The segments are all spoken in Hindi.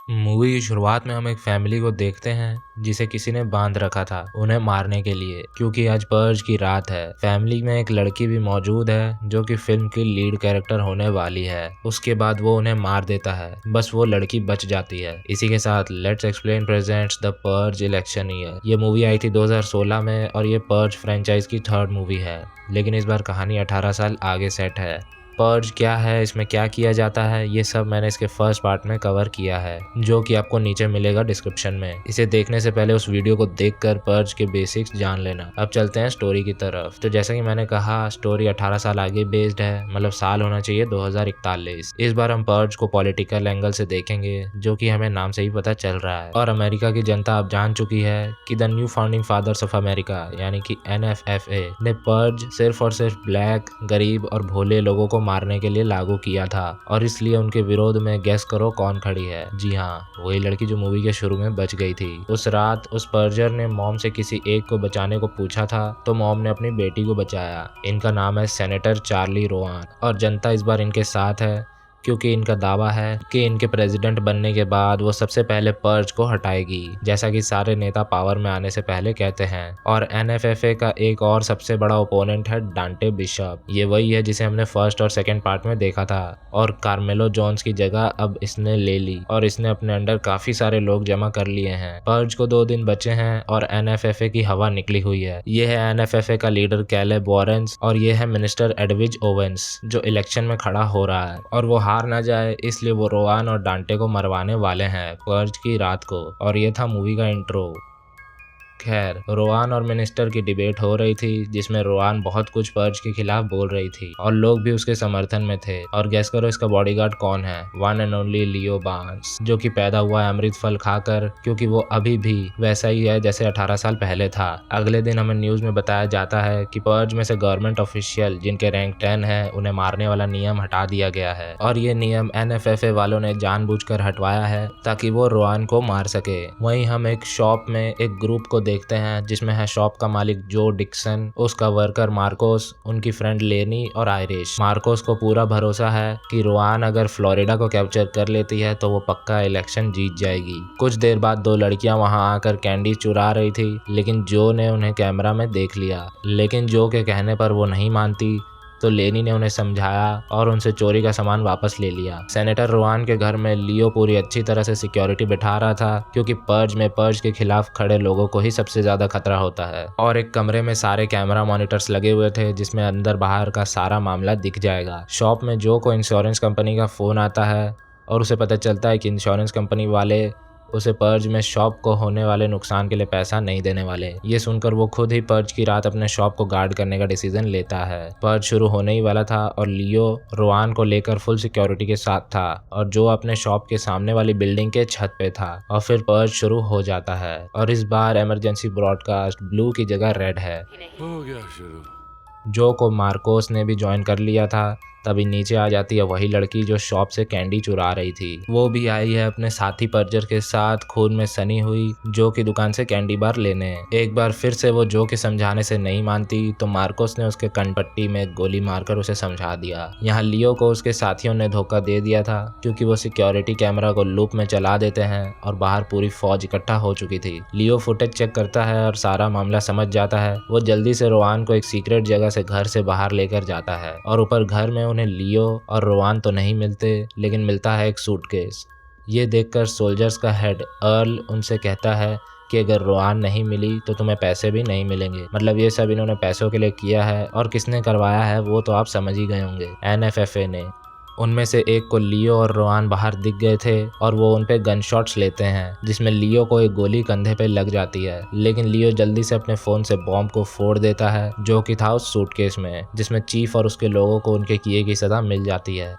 मूवी की शुरुआत में हम एक फैमिली को देखते हैं जिसे किसी ने बांध रखा था उन्हें मारने के लिए, क्योंकि आज पर्ज की रात है। फैमिली में एक लड़की भी मौजूद है जो कि फिल्म की लीड कैरेक्टर होने वाली है। उसके बाद वो उन्हें मार देता है, बस वो लड़की बच जाती है। इसी के साथ let's explain presents the purge election year. ये मूवी आई थी 2016 में और ये पर्ज फ्रेंचाइज की थर्ड मूवी है, लेकिन इस बार कहानी 18 साल आगे सेट है। पर्ज क्या है, इसमें क्या किया जाता है, ये सब मैंने इसके फर्स्ट पार्ट में कवर किया है, जो कि आपको नीचे मिलेगा डिस्क्रिप्शन में। इसे देखने से पहले उस वीडियो को देखकर पर्ज के बेसिक्स जान लेना। अब चलते हैं स्टोरी की तरफ। तो जैसा कि मैंने कहा, स्टोरी 18 साल आगे बेस्ड है, मतलब साल होना चाहिए 2041। इस बार हम पर्ज को पॉलिटिकल एंगल से देखेंगे, जो कि हमें नाम से ही पता चल रहा है। और अमेरिका की जनता अब जान चुकी है कि the new founding fathers of America यानी कि NFFA ने पर्ज सिर्फ और सिर्फ ब्लैक, गरीब और भोले लोगों को मारने के लिए लागू किया था, और इसलिए उनके विरोध में गेस करो कौन खड़ी है। जी हाँ, वही लड़की जो मूवी के शुरू में बच गई थी। उस रात उस पर्जर ने मॉम से किसी एक को बचाने को पूछा था, तो मॉम ने अपनी बेटी को बचाया। इनका नाम है सेनेटर चार्ली रोवान, और जनता इस बार इनके साथ है क्योंकि इनका दावा है कि इनके प्रेसिडेंट बनने के बाद वो सबसे पहले पर्ज को हटाएगी, जैसा कि सारे नेता पावर में आने से पहले कहते हैं। और NFFA का एक और सबसे बड़ा ओपोनेंट है डांटे बिशप। ये वही है जिसे हमने फर्स्ट और सेकंड पार्ट में देखा था, और कार्मेलो जोन्स की जगह अब इसने ले ली और इसने अपने अंडर काफी सारे लोग जमा कर लिए हैं। पर्ज को 2 दिन बचे हैं और NFFA की हवा निकली हुई है। ये है NFFA का लीडर कैलेब वॉरेंस, और ये है मिनिस्टर एडविज ओवेंस जो इलेक्शन में खड़ा हो रहा है, और वो हार ना जाए इसलिए वो रोवान और डांटे को मरवाने वाले हैं पर्ज की रात को। और ये था मूवी का इंट्रो। खैर, रोवान और मिनिस्टर की डिबेट हो रही थी, जिसमें रोवान बहुत कुछ पर्ज के खिलाफ बोल रही थी और लोग भी उसके समर्थन में थे। और गेस करो इसका बॉडीगार्ड कौन है? One and only Leo Barnes, जो कि पैदा हुआ है अमृत फल खाकर, क्योंकि वो अभी भी वैसा ही है जैसे 18 साल पहले था। अगले दिन हमें न्यूज में बताया जाता है कि पर्ज में से गवर्नमेंट ऑफिशियल जिनके रैंक 10 है उन्हें मारने वाला नियम हटा दिया गया है, और ये नियम NFFA वालों ने जानबूझकर हटवाया है ताकि वो रोवान को मार सके। वहीं हम एक शॉप में एक ग्रुप को देखते हैं जिसमें है शॉप का मालिक जो डिक्सन, उसका वर्कर मार्कोस, उनकी फ्रेंड लेनी और आयरिश। मार्कोस को पूरा भरोसा है कि रोवान अगर फ्लोरिडा को कैप्चर कर लेती है तो वो पक्का इलेक्शन जीत जाएगी। कुछ देर बाद 2 लड़कियां वहां आकर कैंडी चुरा रही थी, लेकिन जो ने उन्हें कैमरा में देख लिया। लेकिन जो के कहने पर वो नहीं मानती, तो लेनी ने उन्हें समझाया और उनसे चोरी का सामान वापस ले लिया। सेनेटर रोवान के घर में लियो पूरी अच्छी तरह से सिक्योरिटी बिठा रहा था, क्योंकि पर्ज के खिलाफ खड़े लोगों को ही सबसे ज्यादा खतरा होता है। और एक कमरे में सारे कैमरा मॉनिटर्स लगे हुए थे जिसमें अंदर बाहर का सारा मामला दिख जाएगा। शॉप में जो को इंश्योरेंस कंपनी का फोन आता है और उसे पता चलता है कि इंश्योरेंस कंपनी वाले उसे पर्ज में शॉप को होने वाले नुकसान के लिए पैसा नहीं देने वाले। ये सुनकर वो खुद ही पर्ज की रात अपने शॉप को गार्ड करने का डिसीजन लेता है। पर्ज शुरू होने ही वाला था और लियो रोवान को लेकर फुल सिक्योरिटी के साथ था, और जो अपने शॉप के सामने वाली बिल्डिंग के छत पे था। और फिर पर्ज शुरू हो जाता है, और इस बार इमरजेंसी ब्रॉडकास्ट ब्लू की जगह रेड है। हो गया शुरू। जो को मार्कोस ने भी ज्वाइन कर लिया था। तभी नीचे आ जाती है वही लड़की जो शॉप से कैंडी चुरा रही थी। वो भी आई है अपने साथी पर्जर के साथ, खून में सनी हुई, जो की दुकान से कैंडी बार लेने। एक बार फिर से वो जो के समझाने से नहीं मानती, तो मार्कोस ने उसके कनपट्टी में गोली मारकर उसे समझा दिया। यहाँ लियो को उसके साथियों ने धोखा दे दिया था, क्योंकि वो सिक्योरिटी कैमरा को लूप में चला देते हैं और बाहर पूरी फौज इकट्ठा हो चुकी थी। लियो फुटेज चेक करता है और सारा मामला समझ जाता है। वो जल्दी से रोवान को एक सीक्रेट जगह से घर से बाहर लेकर जाता है, और ऊपर घर में उन्हें लियो और रोवान तो नहीं मिलते, लेकिन मिलता है एक सूटकेस। ये देखकर सोल्जर्स का हेड अर्ल उनसे कहता है कि अगर रोवान नहीं मिली तो तुम्हें पैसे भी नहीं मिलेंगे। मतलब ये सब इन्होंने पैसों के लिए किया है, और किसने करवाया है वो तो आप समझ ही गए होंगे, NFFA ने। उनमें से एक को लियो और रोवान बाहर दिख गए थे, और वो उन पे गन शॉट्स लेते हैं, जिसमें लियो को एक गोली कंधे पे लग जाती है। लेकिन लियो जल्दी से अपने फोन से बॉम्ब को फोड़ देता है, जो कि था उस सूटकेस में, जिसमें चीफ और उसके लोगों को उनके किए की सजा मिल जाती है।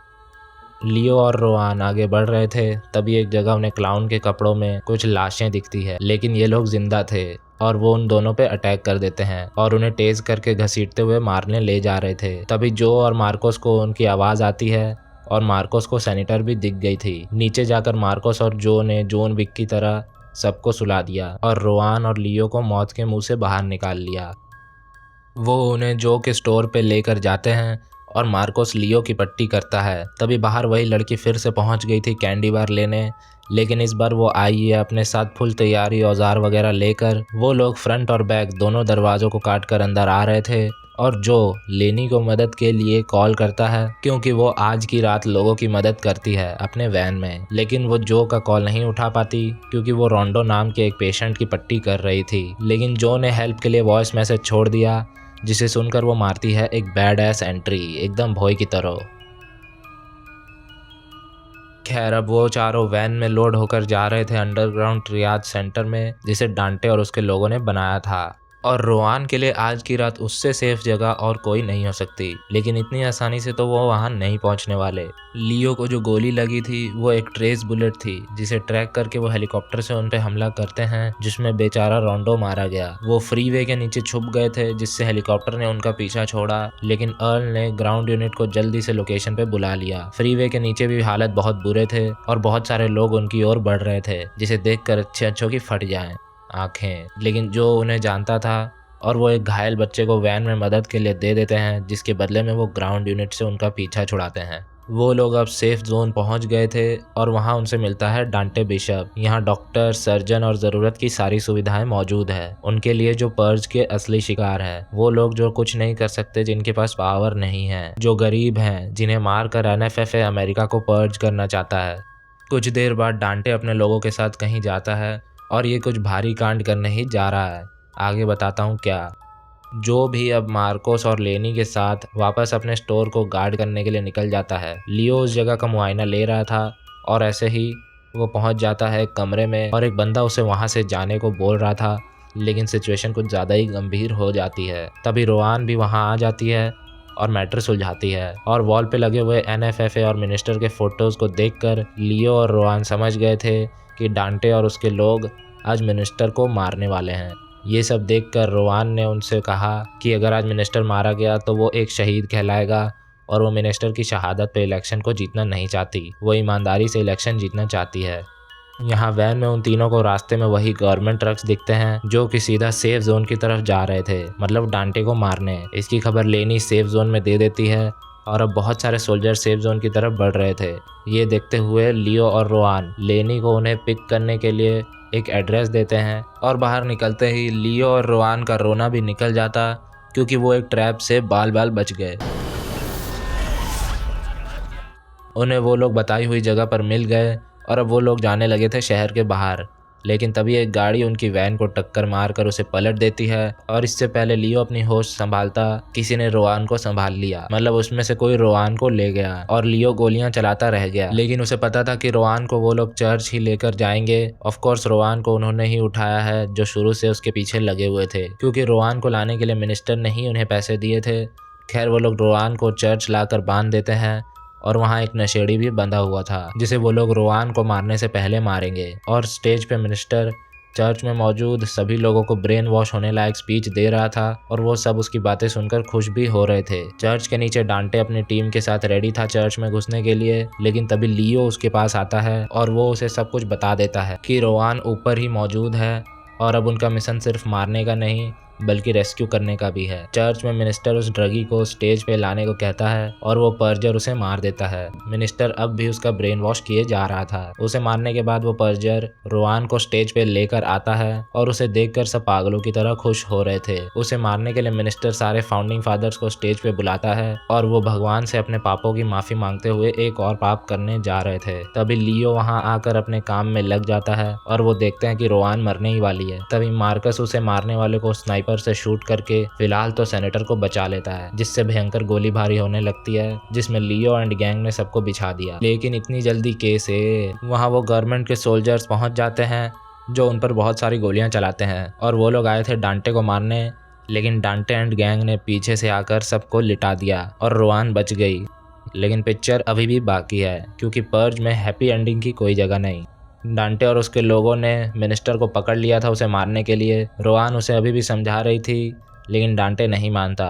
लियो और रोवान आगे बढ़ रहे थे, तभी एक जगह उन्हें क्लाउन के कपड़ों में कुछ लाशें दिखती है, लेकिन ये लोग जिंदा थे, और वो उन दोनों पे अटैक कर देते हैं और उन्हें तेज करके घसीटते हुए मारने ले जा रहे थे। तभी जो और मार्कोस को उनकी आवाज आती है, और मार्कोस को सेनेटर भी दिख गई थी। नीचे जाकर मार्कोस और जो ने जॉन विक की तरह सबको सुला दिया और रोवान और लियो को मौत के मुंह से बाहर निकाल लिया। वो उन्हें जो के स्टोर पे लेकर जाते हैं, और मार्कोस लियो की पट्टी करता है। तभी बाहर वही लड़की फिर से पहुंच गई थी कैंडी बार लेने, लेकिन इस बार वो आई है अपने साथ फुल तैयारी औजार वगैरह लेकर। वो लोग फ्रंट और बैक दोनों दरवाजों को काट कर अंदर आ रहे थे और जो लेनी को मदद के लिए कॉल करता है क्योंकि वो आज की रात लोगों की मदद करती है अपने वैन में। लेकिन वो जो का कॉल नहीं उठा पाती क्योंकि वो रोंडो नाम के एक पेशेंट की पट्टी कर रही थी। लेकिन जो ने हेल्प के लिए वॉइस मैसेज छोड़ दिया, जिसे सुनकर वो मारती है एक बैड एस एंट्री एकदम भोई की तरह। खैर अब वो चारों वैन में लोड होकर जा रहे थे अंडरग्राउंड ट्रियाज सेंटर में, जिसे डांटे और उसके लोगों ने बनाया था। और रोआन के लिए आज की रात उससे सेफ जगह और कोई नहीं हो सकती, लेकिन इतनी आसानी से तो वो वहां नहीं पहुंचने वाले। लियो को जो गोली लगी थी वो एक ट्रेस बुलेट थी, जिसे ट्रैक करके वो हेलीकॉप्टर से उन पे हमला करते हैं, जिसमें बेचारा रोंडो मारा गया। वो फ्रीवे के नीचे छुप गए थे, जिससे हेलीकॉप्टर ने उनका पीछा छोड़ा, लेकिन अर्ल ने ग्राउंड यूनिट को जल्दी से लोकेशन पे बुला लिया। फ्रीवे के नीचे भी हालत बहुत बुरे थे और बहुत सारे लोग उनकी ओर बढ़ रहे थे, जिसे देखकर अच्छों की फट जाएं आंखें। लेकिन जो उन्हें जानता था और वो एक घायल बच्चे को वैन में मदद के लिए दे देते हैं, जिसके बदले में वो ग्राउंड यूनिट से उनका पीछा छुड़ाते हैं। वो लोग अब सेफ जोन पहुंच गए थे और वहां उनसे मिलता है डांटे बिशप। यहाँ डॉक्टर, सर्जन और ज़रूरत की सारी सुविधाएं मौजूद है उनके लिए, जो पर्ज के असली शिकार है। वो लोग जो कुछ नहीं कर सकते, जिनके पास पावर नहीं है, जो गरीब हैं, जिन्हें मार कर NFFA अमेरिका को पर्ज करना चाहता है। कुछ देर बाद डांटे अपने लोगों के साथ कहीं जाता है और ये कुछ भारी कांड करने ही जा रहा है। आगे बताता हूँ क्या। जो भी अब मार्कोस और लेनी के साथ वापस अपने स्टोर को गार्ड करने के लिए निकल जाता है। लियो उस जगह का मुआयना ले रहा था और ऐसे ही वो पहुंच जाता है एक कमरे में और एक बंदा उसे वहां से जाने को बोल रहा था, लेकिन सिचुएशन कुछ ज़्यादा ही गंभीर हो जाती है। तभी रोआन भी वहां आ जाती है और मैटर सुलझाती है और वॉल पे लगे हुए NFFA और मिनिस्टर के फोटोज़ को देखकर लियो और रोआन समझ गए थे कि डांटे और उसके लोग आज मिनिस्टर को मारने वाले हैं। ये सब देखकर रोआन ने उनसे कहा कि अगर आज मिनिस्टर मारा गया तो वो एक शहीद कहलाएगा और वो मिनिस्टर की शहादत पे इलेक्शन को जीतना नहीं चाहती, वो ईमानदारी से इलेक्शन जीतना चाहती है। यहाँ वैन में उन तीनों को रास्ते में वही गवर्नमेंट ट्रक्स दिखते हैं जो कि सीधा सेफ जोन की तरफ जा रहे थे, मतलब डांटे को मारने। इसकी खबर लेनी सेफ जोन में दे देती है और अब बहुत सारे सोल्जर सेफ जोन की तरफ बढ़ रहे थे। ये देखते हुए लियो और रोआन लेनी को उन्हें पिक करने के लिए एक एड्रेस देते हैं और बाहर निकलते ही लियो और रोआन का रोना भी निकल जाता क्योंकि वो एक ट्रैप से बाल बाल बच गए। उन्हें वो लोग बताई हुई जगह पर मिल गए और अब वो लोग जाने लगे थे शहर के बाहर। लेकिन तभी एक गाड़ी उनकी वैन को टक्कर मारकर उसे पलट देती है और इससे पहले लियो अपनी होश संभालता किसी ने रोआन को संभाल लिया, मतलब उसमें से कोई रोआन को ले गया और लियो गोलियां चलाता रह गया। लेकिन उसे पता था कि रोआन को वो लोग चर्च ही लेकर जाएंगे। ऑफ कोर्स रोआन को उन्होंने ही उठाया है जो शुरू से उसके पीछे लगे हुए थे, क्योंकि रोआन को लाने के लिए मिनिस्टर ने ही उन्हें पैसे दिए थे। खैर वो लोग रोआन को चर्च लाकर बांध देते हैं और वहाँ एक नशेड़ी भी बंधा हुआ था जिसे वो लोग रोआन को मारने से पहले मारेंगे। और स्टेज पे मिनिस्टर चर्च में मौजूद सभी लोगों को ब्रेन वॉश होने लायक स्पीच दे रहा था और वो सब उसकी बातें सुनकर खुश भी हो रहे थे। चर्च के नीचे डांटे अपनी टीम के साथ रेडी था चर्च में घुसने के लिए, लेकिन तभी लियो उसके पास आता है और वो उसे सब कुछ बता देता है कि रोआन ऊपर ही मौजूद है और अब उनका मिशन सिर्फ मारने का नहीं बल्कि रेस्क्यू करने का भी है। चर्च में मिनिस्टर उस ड्रगी को स्टेज पे लाने को कहता है और वो पर्जर उसे मार देता है। मिनिस्टर अब भी उसका ब्रेन वॉश किए जा रहा था। उसे मारने के बाद वो पर्जर रोआन को स्टेज पे लेकर आता है और उसे देखकर सब पागलों की तरह खुश हो रहे थे। उसे मारने के लिए मिनिस्टर सारे फाउंडिंग फादर्स को स्टेज पे बुलाता है और वो भगवान से अपने पापों की माफी मांगते हुए एक और पाप करने जा रहे थे। तभी लियो वहाँ आकर अपने काम में लग जाता है और वो देखते हैं कि रोआन मरने ही वाली है। तभी मार्कस उसे मारने वाले को स्नाइपर से शूट करके फिलहाल तो सेनेटर को बचा लेता है, जिससे भयंकर गोली भारी होने लगती है, जिसमें लियो एंड गैंग ने सबको बिछा दिया। लेकिन इतनी जल्दी कैसे? वहाँ वो गवर्नमेंट के सोल्जर्स पहुंच जाते हैं जो उन पर बहुत सारी गोलियां चलाते हैं और वो लोग आए थे डांटे को मारने, लेकिन डांटे एंड गैंग ने पीछे से आकर सबको लिटा दिया और रोआन बच गई। लेकिन पिक्चर अभी भी बाकी है क्योंकि पर्ज में हैप्पी एंडिंग की कोई जगह नहीं। डांटे और उसके लोगों ने मिनिस्टर को पकड़ लिया था उसे मारने के लिए। रोआन उसे अभी भी समझा रही थी, लेकिन डांटे नहीं मानता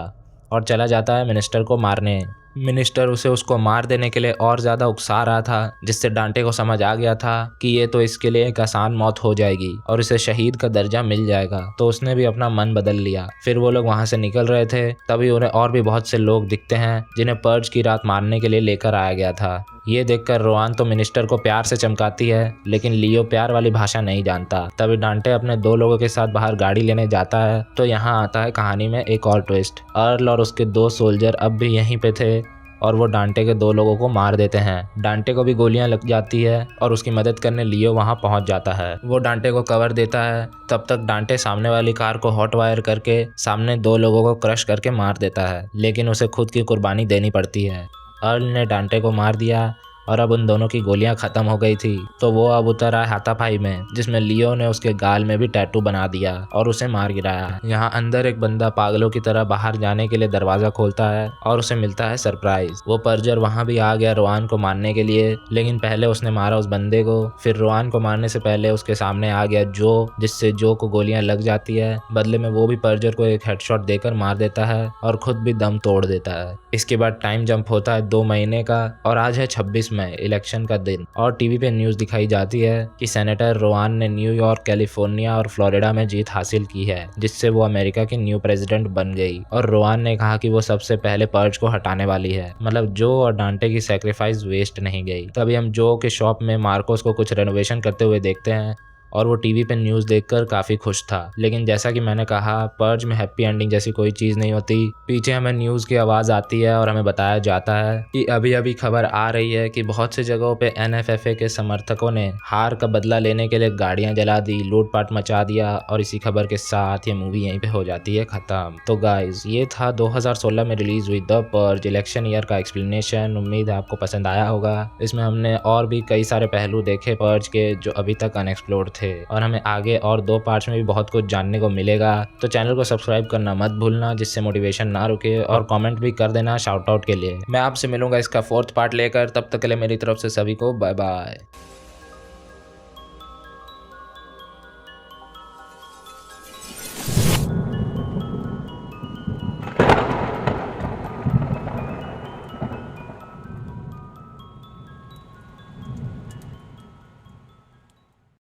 और चला जाता है मिनिस्टर को मारने। मिनिस्टर उसे उसको मार देने के लिए और ज्यादा उकसा रहा था, जिससे डांटे को समझ आ गया था कि ये तो इसके लिए एक आसान मौत हो जाएगी और इसे शहीद का दर्जा मिल जाएगा। तो उसने भी अपना मन बदल लिया। फिर वो लोग वहां से निकल रहे थे, तभी उन्हें और भी बहुत से लोग दिखते हैं जिन्हें पर्ज की रात मारने के लिए लेकर आया गया था। ये देखकर रोआन तो मिनिस्टर को प्यार से चमकाती है, लेकिन लियो प्यार वाली भाषा नहीं जानता। तभी डांटे अपने 2 लोगों के साथ बाहर गाड़ी लेने जाता है। तो यहाँ आता है कहानी में एक और ट्विस्ट। अर्ल और उसके 2 सोल्जर अब भी यहीं पे थे और वो डांटे के 2 लोगों को मार देते हैं। डांटे को भी गोलियां लग जाती है और उसकी मदद करने लियो वहां पहुंच जाता है। वो डांटे को कवर देता है। तब तक डांटे सामने वाली कार को हॉट वायर करके सामने 2 लोगों को क्रश करके मार देता है, लेकिन उसे खुद की कुर्बानी देनी पड़ती है। अर्ल ने डांटे को मार दिया और अब उन दोनों की गोलियां खत्म हो गई थी, तो वो अब उतर आया हाथापाई में, जिसमें लियो ने उसके गाल में भी टैटू बना दिया और उसे मार गिराया। यहाँ अंदर एक बंदा पागलों की तरह बाहर जाने के लिए दरवाजा खोलता है और उसे मिलता है सरप्राइज। वो पर्जर वहां भी आ गया रोआन को मारने के लिए, लेकिन पहले उसने मारा उस बंदे को। फिर रोआन को मारने से पहले उसके सामने आ गया जो, जिससे जो को गोलियां लग जाती है। बदले में वो भी पर्जर को एक हेडशॉट देकर मार देता है और खुद भी दम तोड़ देता है। इसके बाद टाइम जंप होता है 2 महीने का और आज है 26 मई, इलेक्शन का दिन। और टीवी पे न्यूज़ दिखाई जाती है कि सेनेटर रोआन ने न्यूयॉर्क, कैलिफोर्निया और फ्लोरिडा में जीत हासिल की है, जिससे वो अमेरिका की न्यू प्रेसिडेंट बन गई। और रोआन ने कहा कि वो सबसे पहले पर्ज को हटाने वाली है। मतलब जो और डांटे की सैक्रिफाइस वेस्ट नहीं गई। तभी हम जो के शॉप में मार्कोस को कुछ रेनोवेशन करते हुए देखते हैं और वो टीवी पे न्यूज़ देखकर काफ़ी खुश था। लेकिन जैसा कि मैंने कहा, पर्ज में हैप्पी एंडिंग जैसी कोई चीज़ नहीं होती। पीछे हमें न्यूज़ की आवाज़ आती है और हमें बताया जाता है कि अभी अभी खबर आ रही है कि बहुत सी जगहों पे NFFA के समर्थकों ने हार का बदला लेने के लिए गाड़ियां जला दी, लूटपाट मचा दिया। और इसी खबर के साथ ये मूवी यहीं पे हो जाती है ख़त्म। तो गाइज, ये था 2016 में रिलीज हुई द पर्ज इलेक्शन ईयर का एक्सप्लेनेशन। उम्मीद है आपको पसंद आया होगा। इसमें हमने और भी कई सारे पहलू देखे पर्ज के जो अभी तक अनएक्सप्लोर्ड थे, और हमें आगे और 2 पार्ट्स में भी बहुत कुछ जानने को मिलेगा। तो चैनल को सब्सक्राइब करना मत भूलना, जिससे मोटिवेशन ना रुके, और कमेंट भी कर देना शाउट आउट के लिए। मैं आपसे मिलूंगा इसका 4th पार्ट लेकर। तब तक के लिए मेरी तरफ से सभी को बाय बाय।